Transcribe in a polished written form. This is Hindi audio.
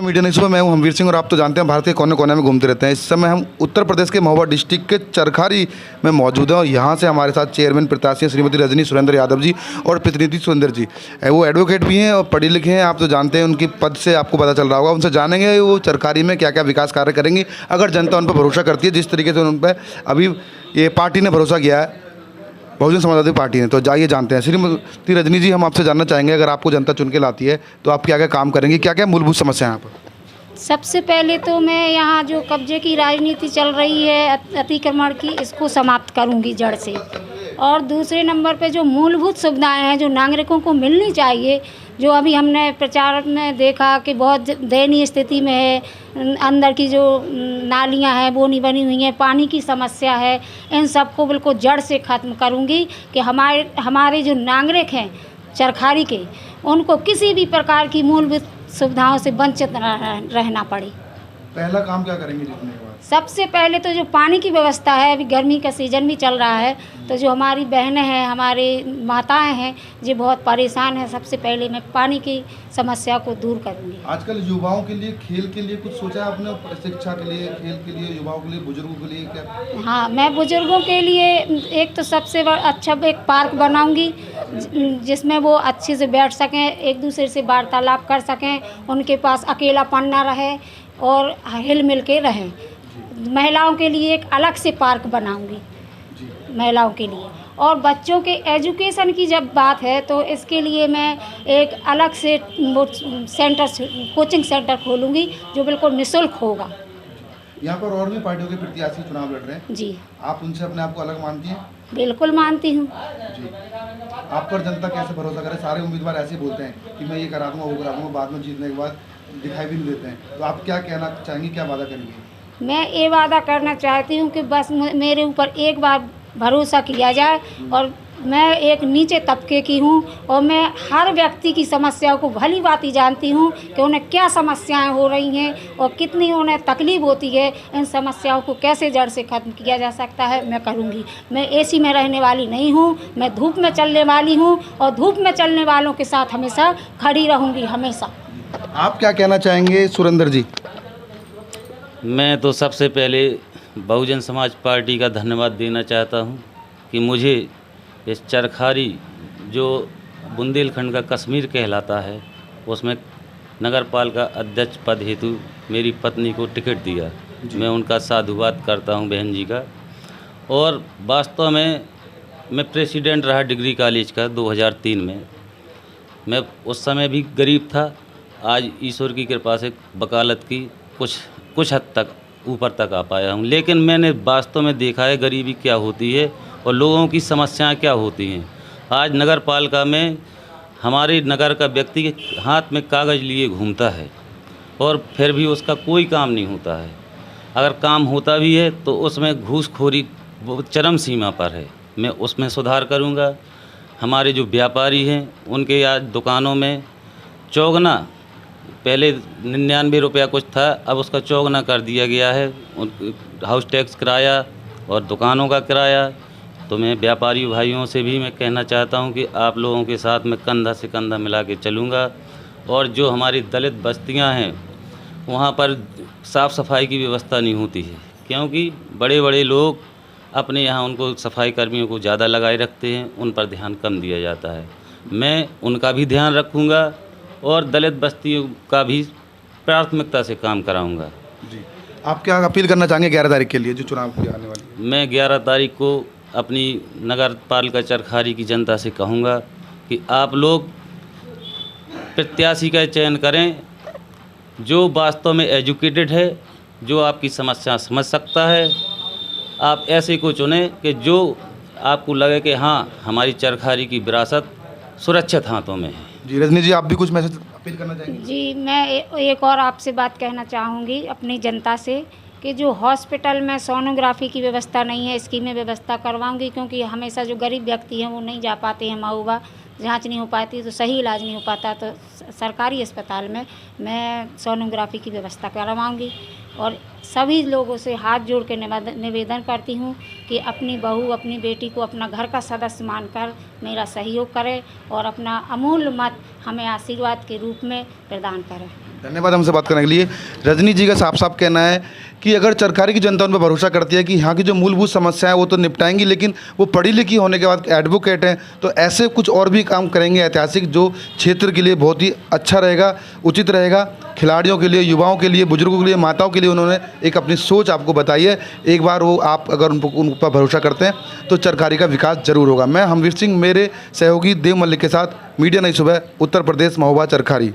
नमस्कार मीडिया न्यूज़ में मैं हूं हमवीर सिंह और आप तो जानते हैं भारत के कोने कोने में घूमते रहते हैं। इस समय हम उत्तर प्रदेश के महोबा डिस्ट्रिक्ट के चरखारी में मौजूद हैं और यहाँ से हमारे साथ चेयरमैन प्रत्याशी हैं श्रीमती रजनी सुरेंद्र यादव जी और प्रतिनिधि सुरेंद्र जी। वो एडवोकेट भी हैं और पढ़े लिखे हैं, आप तो जानते हैं, उनके पद से आपको पता चल रहा होगा। उनसे जानेंगे वो चरखारी में क्या क्या विकास कार्य करेंगे अगर जनता उन पर भरोसा करती है, जिस तरीके से उन पर अभी ये पार्टी ने भरोसा किया है, बहुजन समाजवादी पार्टी ने। तो जाइए जानते हैं। श्रीमती रजनी जी, हम आपसे जानना चाहेंगे, अगर आपको जनता चुन के लाती है तो आप क्या क्या काम करेंगे, क्या क्या मूलभूत समस्या है यहाँ पर? सबसे पहले तो मैं यहाँ जो कब्जे की राजनीति चल रही है अतिक्रमण की, इसको समाप्त करूँगी जड़ से। और दूसरे नंबर पे जो मूलभूत सुविधाएं हैं जो नागरिकों को मिलनी चाहिए, जो अभी हमने प्रचार में देखा कि बहुत दयनीय स्थिति में है, अंदर की जो नालियां हैं वो नहीं बनी हुई हैं, पानी की समस्या है, इन सबको बिल्कुल जड़ से ख़त्म करूँगी कि हमारे जो नागरिक हैं चरखारी के, उनको किसी भी प्रकार की मूलभूत सुविधाओं से वंचित रहना पड़े। पहला काम क्या करेंगे जीतने के बाद? सबसे पहले तो जो पानी की व्यवस्था है, अभी गर्मी का सीज़न भी चल रहा है, तो जो हमारी बहनें हैं, हमारे माताएं हैं, ये बहुत परेशान हैं। सबसे पहले मैं पानी की समस्या को दूर करूँगी। आजकल युवाओं के लिए, खेल के लिए कुछ सोचा है आपने? शिक्षा के लिए, खेल के लिए, युवाओं के लिए, बुजुर्गों के लिए क्या? हाँ, मैं बुजुर्गों के लिए एक तो सबसे अच्छा एक पार्क बनाऊंगी जिसमें वो अच्छे से बैठ सकें, एक दूसरे से वार्तालाप कर सकें, उनके पास अकेलापन ना रहे और हिल मिल के रहें। महिलाओं के लिए एक अलग से पार्क बनाऊंगी महिलाओं के लिए। और बच्चों के एजुकेशन की जब बात है तो इसके लिए मैं एक अलग से वो कोचिंग सेंटर खोलूंगी जो बिल्कुल निःशुल्क होगा। यहाँ पर और भी पार्टियों के प्रत्याशी चुनाव लड़ रहे हैं जी, आप उनसे अपने आप को अलग मानती हैं? बिल्कुल मानती हूँ। जी, आप पर जनता कैसे भरोसा करे? सारे उम्मीदवार ऐसे बोलते हैं कि मैं ये करा दूंगा, वो करा दूंगा, बाद में जीतने के बाद दिखाई भी नहीं देते हैं। तो आप क्या कहना चाहेंगी, क्या वादा करेंगी? मैं ये वादा करना चाहती हूँ कि बस मेरे ऊपर एक बार भरोसा किया जाए। और मैं एक नीचे तबके की हूँ और मैं हर व्यक्ति की समस्याओं को भली भांति जानती हूँ कि उन्हें क्या समस्याएं हो रही हैं और कितनी उन्हें तकलीफ़ होती है। इन समस्याओं को कैसे जड़ से ख़त्म किया जा सकता है, मैं करूँगी। मैं एसी में रहने वाली नहीं हूँ, मैं धूप में चलने वाली हूँ और धूप में चलने वालों के साथ हमेशा खड़ी रहूँगी, हमेशा। आप क्या कहना चाहेंगे सुरेंद्र जी? मैं तो सबसे पहले बहुजन समाज पार्टी का धन्यवाद देना चाहता हूं कि मुझे इस चरखारी जो बुंदेलखंड का कश्मीर कहलाता है उसमें नगर पालिका अध्यक्ष पद हेतु मेरी पत्नी को टिकट दिया। मैं उनका साधुवाद करता हूं बहन जी का। और वास्तव में मैं प्रेसिडेंट रहा डिग्री कॉलेज का 2003 में। मैं उस समय भी गरीब था, आज ईश्वर की कृपा से वकालत की कुछ हद तक ऊपर तक आ पाया हूँ। लेकिन मैंने वास्तव में देखा है गरीबी क्या होती है और लोगों की समस्याएं क्या होती हैं। आज नगर पालिका में हमारे नगर का व्यक्ति के हाथ में कागज़ लिए घूमता है और फिर भी उसका कोई काम नहीं होता है। अगर काम होता भी है तो उसमें घूसखोरी चरम सीमा पर है। मैं उसमें सुधार करूँगा। हमारे जो व्यापारी हैं उनके आज दुकानों में चौगुना, पहले 99 रुपया कुछ था, अब उसका चौगुना कर दिया गया है। हाउस टैक्स किराया और दुकानों का किराया। तो मैं व्यापारी भाइयों से भी मैं कहना चाहता हूं कि आप लोगों के साथ मैं कंधा से कंधा मिला के चलूँगा। और जो हमारी दलित बस्तियां हैं वहां पर साफ़ सफाई की व्यवस्था नहीं होती है, क्योंकि बड़े बड़े लोग अपने यहाँ उनको सफाई कर्मियों को ज़्यादा लगाए रखते हैं, उन पर ध्यान कम दिया जाता है। मैं उनका भी ध्यान रखूँगा और दलित बस्तियों का भी प्राथमिकता से काम कराऊंगा। जी, आप क्या अपील करना चाहेंगे 11 तारीख के लिए जो चुनाव की आने वाली है? मैं 11 तारीख को अपनी नगर पालिका चरखारी की जनता से कहूँगा कि आप लोग प्रत्याशी का चयन करें जो वास्तव में एजुकेटेड है, जो आपकी समस्या समझ सकता है। आप ऐसे को चुनें कि जो आपको लगे कि हाँ, हमारी चरखारी की विरासत सुरक्षित हाथों में है। जी, रजनी जी, आप भी कुछ मैसेज अपील करना चाहेंगे? जी, मैं एक और आपसे बात कहना चाहूँगी अपनी जनता से कि जो हॉस्पिटल में सोनोग्राफी की व्यवस्था नहीं है, इसकी मैं व्यवस्था करवाऊँगी। क्योंकि हमेशा जो गरीब व्यक्ति हैं वो नहीं जा पाते हैं, महोबा जांच नहीं हो पाती तो सही इलाज नहीं हो पाता। तो सरकारी अस्पताल में मैं सोनोग्राफी की व्यवस्था करवाऊँगी। और सभी लोगों से हाथ जोड़ के निवेदन करती हूँ कि अपनी बहू, अपनी बेटी को अपना घर का सदस्य मानकर मेरा सहयोग करें और अपना अमूल्य मत हमें आशीर्वाद के रूप में प्रदान करें। धन्यवाद हमसे बात करने के लिए। रजनी जी का साफ साफ कहना है कि अगर चरखारी की जनता उन पर भरोसा करती है कि यहाँ की जो मूलभूत समस्याएं वो तो निपटाएंगी, लेकिन वो पढ़ी लिखी होने के बाद एडवोकेट हैं, तो ऐसे कुछ और भी काम करेंगे ऐतिहासिक, जो क्षेत्र के लिए बहुत ही अच्छा रहेगा, उचित रहेगा। खिलाड़ियों के लिए, युवाओं के लिए, बुजुर्गों के लिए, माताओं के लिए उन्होंने एक अपनी सोच आपको बताई है। एक बार वो आप अगर उन पर भरोसा करते हैं तो चरखारी का विकास जरूर होगा। मैं हमवीर सिंह, मेरे सहयोगी देव मल्लिक के साथ, मीडिया नई सुबह, उत्तर प्रदेश, महोबा, चरखारी।